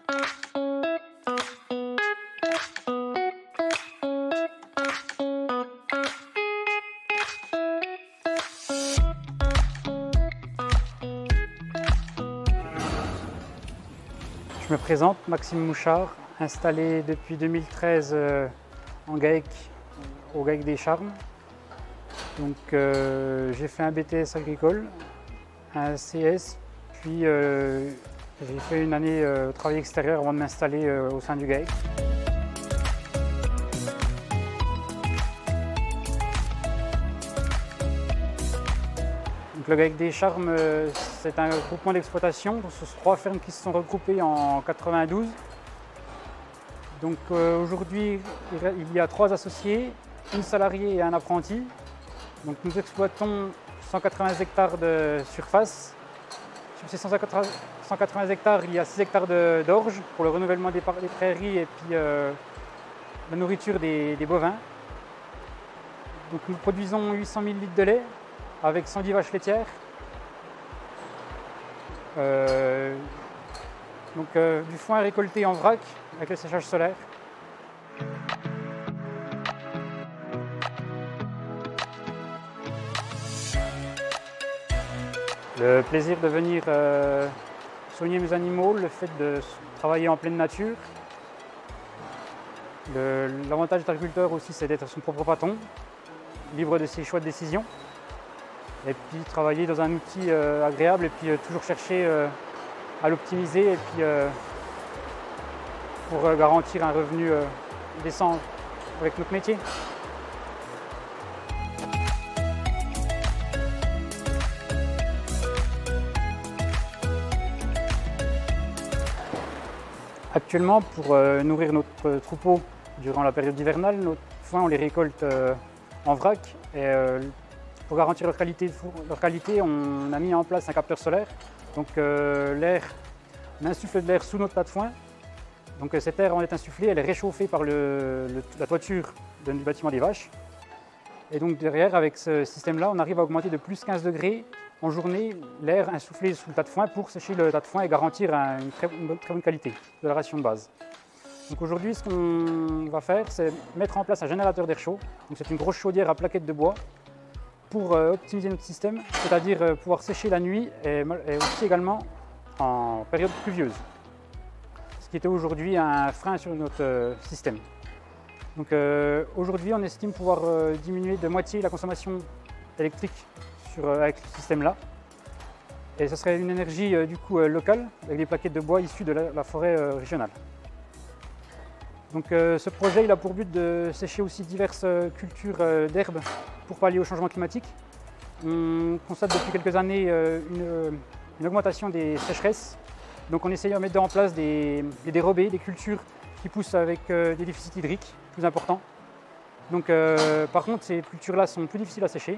Je me présente, Maxime Mouchard, installé depuis 2013 en GAEC, au GAEC des Charmes. Donc j'ai fait un BTS agricole, un CS, puis j'ai fait une année au travail extérieur avant de m'installer au sein du GAEC. Donc, le GAEC des Charmes, c'est un groupement d'exploitation sur 3 fermes qui se sont regroupées en 92. Donc aujourd'hui, il y a 3 associés, une salariée et un apprenti. Donc nous exploitons 180 hectares de surface. Sur ces 180 hectares, il y a 6 hectares d'orge pour le renouvellement des prairies et puis la nourriture des bovins. Donc nous produisons 800 000 litres de lait avec 110 vaches laitières. Du foin récolté en vrac avec le séchage solaire. Le plaisir de venir soigner mes animaux, le fait de travailler en pleine nature. L'avantage d'être agriculteur aussi, c'est d'être son propre patron, libre de ses choix de décision. Et puis travailler dans un outil agréable et puis toujours chercher à l'optimiser et puis pour garantir un revenu décent avec notre métier. Actuellement, pour nourrir notre troupeau durant la période hivernale, nos foins on les récolte en vrac. Et pour garantir leur qualité, on a mis en place un capteur solaire. Donc on insuffle de l'air sous notre tas de foin. Donc cet air en est insufflé, elle est réchauffée par la toiture du bâtiment des vaches. Et donc derrière, avec ce système-là, on arrive à augmenter de plus 15 degrés en journée l'air insufflé sous le tas de foin pour sécher le tas de foin et garantir une très bonne qualité de la ration de base. Donc aujourd'hui, ce qu'on va faire, c'est mettre en place un générateur d'air chaud. C'est une grosse chaudière à plaquettes de bois pour optimiser notre système, c'est-à-dire pouvoir sécher la nuit et aussi également en période pluvieuse. Ce qui était aujourd'hui un frein sur notre système. Donc aujourd'hui, on estime pouvoir diminuer de moitié la consommation électrique avec ce système-là. Et ce serait une énergie du coup locale, avec des plaquettes de bois issues de la forêt régionale. Donc ce projet il a pour but de sécher aussi diverses cultures d'herbes pour pallier au changement climatique. On constate depuis quelques années une augmentation des sécheresses. Donc on essaye de mettre en place des dérobés, des cultures qui poussent avec des déficits hydriques plus importants. Donc par contre ces cultures-là sont plus difficiles à sécher.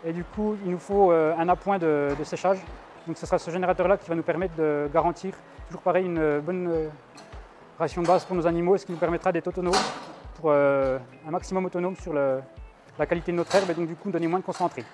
Et du coup, il nous faut un appoint de séchage. Donc ce sera ce générateur-là qui va nous permettre de garantir, toujours pareil, une bonne ration de base pour nos animaux, ce qui nous permettra d'être autonomes, pour un maximum autonome sur la qualité de notre herbe et donc du coup donner moins de concentré.